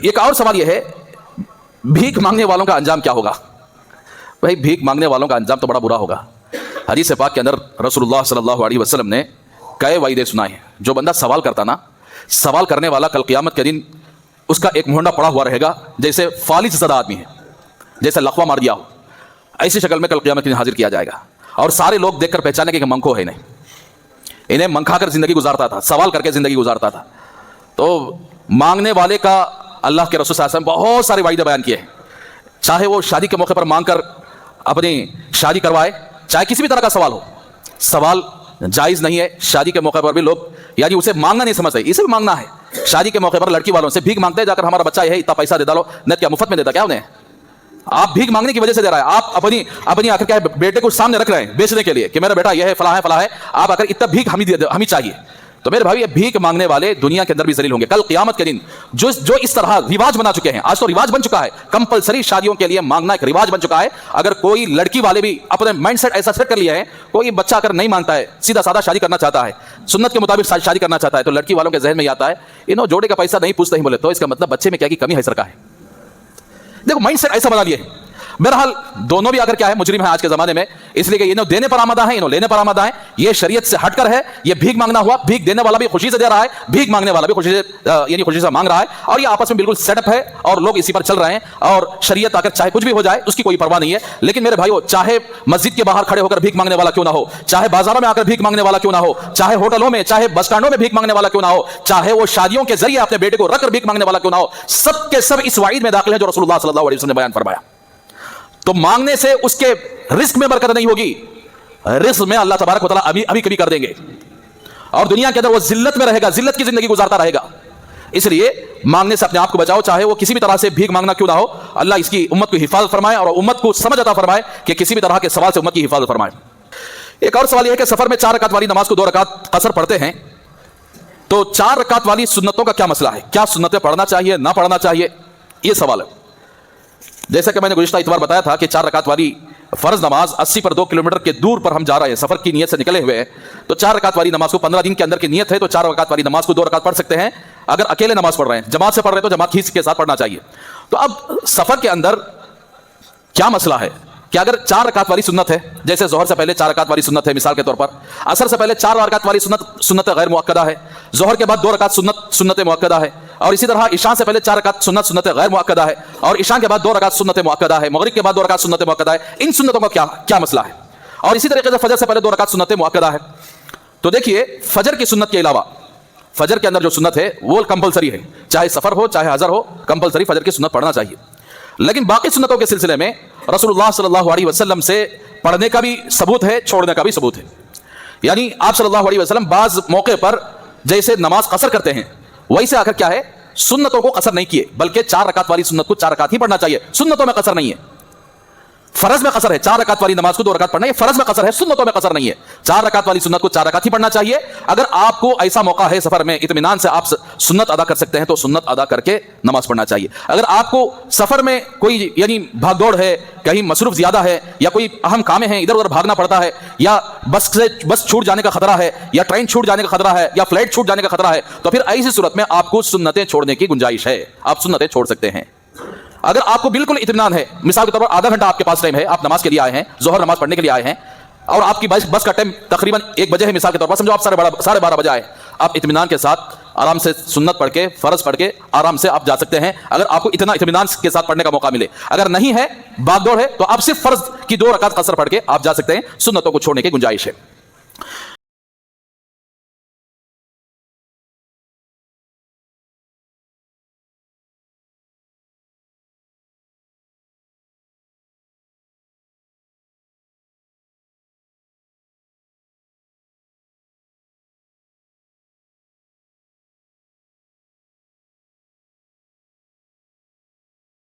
एक और सवाल यह है, भीख मांगने वालों का अंजाम क्या होगा? भाई भीख मांगने वालों का अंजाम तो बड़ा बुरा होगा। हदीस पाक के अंदर रसूलुल्लाह सल्लल्लाहु अलैहि वसल्लम ने कई वाइदे सुनाए हैं। जो बंदा सवाल करता ना, सवाल करने वाला कल क़यामत के दिन उसका एक मुंडा पड़ा हुआ रहेगा, जैसे फालिज ज़दा आदमी है, जैसे लकवा मार दिया हो, ऐसी शक्ल में कल क़यामत के दिन हाजिर किया जाएगा। और सारे लोग देखकर पहचानेंगे कि मंको है, इन्हें मंखा कर जिंदगी गुजारता था, सवाल करके जिंदगी गुजारता था। तो मांगने वाले का अल्लाह के रसूल सल्लल्लाहु अलैहि वसल्लम बहुत सारे वाइदे बयान किए हैं। चाहे वो शादी के मौके पर मांग कर अपनी शादी करवाए, चाहे किसी भी तरह का सवाल हो, सवाल जायज़ नहीं है। शादी के मौके पर भी लोग यानी उसे मांगना नहीं समझते, इसे भी मांगना है। शादी के मौके पर लड़की वालों से भीख मांगते हैं, जाकर हमारा बच्चा है इतना पैसा दे डालो, नहीं क्या मुफ्त में देता क्या उन्हें? आप भीख मांगने की वजह से दे रहा है। आप अपनी आखिर क्या है, बेटे को सामने रख रहे हैं बेचने के लिए कि मेरा बेटा यह है, फला है, आप आकर इतना भीख हमें चाहिए। तो मेरे भाई ये भीख मांगने वाले दुनिया के अंदर भी जलील होंगे कल क़यामत के दिन। जो इस तरह रिवाज बना चुके हैं, आज तो रिवाज बन चुका है, कंपलसरी शादियों के लिए मांगना एक रिवाज बन चुका है। अगर कोई लड़की वाले भी अपने माइंडसेट ऐसा सेट कर लिया है, कोई बच्चा अगर नहीं मांगता है, सीधा साधा शादी करना चाहता है, सुन्नत के मुताबिक शादी करना चाहता है, तो लड़की वालों के जहन में आता है इन्हों जोड़े का पैसा नहीं पूछते ही बोले, तो इसका मतलब बच्चे में क्या की कमी है सरकार है। देखो माइंडसेट ऐसा बना लिए। बहरहाल दोनों भी अगर क्या है मुजरिम है आज के जमाने में, इसलिए कि इन्हों देने पर आमादा है, इन्हों लेने पर आमादा है। ये शरीयत से हटकर है, ये भीख मांगना हुआ। भीख देने वाला भी खुशी से दे रहा है, भीख मांगने वाला भी खुशी से मांग रहा है, और ये आपस में बिल्कुल सेटअप है और लोग इसी पर चल रहे हैं। और शरीयत आकर चाहे कुछ भी हो जाए उसकी कोई परवाह नहीं है। लेकिन मेरे भाइयों, चाहे मस्जिद के बाहर खड़े होकर भीख मांगने वाला क्यों ना हो, चाहे बाजारों में आकर भीख मांगने वाला क्यों ना हो, चाहे होटलों में, चाहे बस स्टैंडों में भीख मांगने वाला क्यों ना हो, चाहे वो शादियों के जरिए अपने बेटे को रखकर भीख मांगने वाला क्यों ना हो, सब के सब इस वाइद में दाखिल है जो रसूलुल्लाह सल्लल्लाहु अलैहि वसल्लम ने बयान फरमाया। तो मांगने से उसके रिस्क में बरकत नहीं होगी, रिस्क में अल्लाह तबारक व तआला अभी कभी कर देंगे, और दुनिया के अंदर वो जिल्लत में रहेगा, जिल्लत की जिंदगी गुजारता रहेगा। इसलिए मांगने से अपने आप को बचाओ, चाहे वो किसी भी तरह से भीख मांगना क्यों ना हो। अल्लाह इसकी उम्मत को हिफाजत फरमाए और उम्मत को समझ अता फरमाए कि किसी भी तरह के सवाल से उम्मत की हिफाजत फरमाए। एक और सवाल यह है कि सफर में 4 रकात वाली नमाज को 2 रकात कसर पढ़ते हैं, तो 4 रकात वाली सुन्नतों का क्या मसला है? क्या सुन्नतें पढ़ना चाहिए, ना पढ़ना चाहिए? यह सवाल है। जैसा कि मैंने गुज़िश्ता इतवार बताया था कि 4 रकात वाली फर्ज नमाज 80 पर 2 किलोमीटर के दूर पर हम जा रहे हैं, सफर की नियत से निकले हुए हैं, तो 4 रकात वाली नमाज को 15 दिन के अंदर की नियत है तो 4 रकात वाली नमाज को 2 रकात पढ़ सकते हैं। अगर अकेले नमाज पढ़ रहे हैं, जमात से पढ़ रहे हैं, तो जमात के साथ पढ़ना चाहिए। तो अब सफर के अंदर क्या मसला है कि अगर 4 रकात वाली सुन्नत है, जैसे जोहर से पहले 4 रकात वाली सुन्नत है मिसाल के तौर पर, असर से पहले 4 रकात वाली सुन्नत गैर मुअक्कदा है, जोहर के बाद 2 रकात सुन्नत मुअक्कदा है, और इसी तरह इशा से पहले 4 रकात सुन्नत गैर मुअक्कदा है, और इशा के बाद 2 रकात सुन्नत मुअक्कदा है, मगरिब के बाद 2 रकात सुन्नत मुअक्कदा है। इन सुन्नतों का क्या मसला है? और इसी तरीके से फजर से पहले 2 रकात सुन्नत मुअक्कदा है। तो देखिए, फजर की सुन्नत के अलावा फजर के अंदर जो सुन्नत है वो कंपलसरी है, चाहे सफर हो चाहे हजर हो, कंपलसरी फजर की सुन्नत पढ़ना चाहिए। लेकिन बाकी सुन्नतों के सिलसिले में रसूलुल्लाह सल्लल्लाहु अलैहि वसल्लम से पढ़ने का भी सबूत है, छोड़ने का भी सबूत है। यानी आप सल्लल्लाहु अलैहि वसल्लम बाज मौके पर जैसे नमाज कसर करते हैं, वैसे आकर क्या है, सुन्नतों को कसर नहीं किए, बल्कि 4 रकात वाली सुन्नत को 4 रकात ही पढ़ना चाहिए। सुन्नतों में कसर नहीं है, फर्ज में कसर है। 4 रकात वाली नमाज को 2 रकात पढ़ना, ये फर्ज में कसर है, सुन्नतों में कसर नहीं है। 4 रकात वाली सुन्नत को 4 रकात ही पढ़ना चाहिए। अगर आपको ऐसा मौका है सफर में इत्मीनान से आप सुन्नत अदा कर सकते हैं तो सुन्नत अदा करके नमाज पढ़ना चाहिए। अगर आपको सफर में कोई यानी भागदौड़ है, कहीं मसरूफ ज्यादा है, या कोई अहम काम है, इधर उधर भागना पड़ता है, या बस छूट जाने का खतरा है, या ट्रेन छूट जाने का खतरा है, या फ्लाइट छूट जाने का खतरा है, तो फिर ऐसी सूरत में आपको सुन्नतें छोड़ने की गुंजाइश है, आप सुन्नतें छोड़ सकते हैं। अगर आपको बिल्कुल इत्मीनान है, मिसाल के तौर पर आधा घंटा आपके पास टाइम है, आप नमाज के लिए आए हैं, जोहर नमाज पढ़ने के लिए आए हैं, और आपकी बस का टाइम तकरीबन 1 बजे है, मिसाल के तौर पर समझो आप 12:30 बजे आए, आप इत्मीनान के साथ आराम से सुन्नत पढ़ के, फर्ज पढ़ के आराम से आप जा सकते हैं, अगर आपको इतना इत्मीनान के साथ पढ़ने का मौका मिले। अगर नहीं है, भागदौड़ है, तो आप सिर्फ फर्ज की 2 रकात कसर पढ़ के आप जा सकते हैं, सुन्नतों को छोड़ने की गुंजाइश है।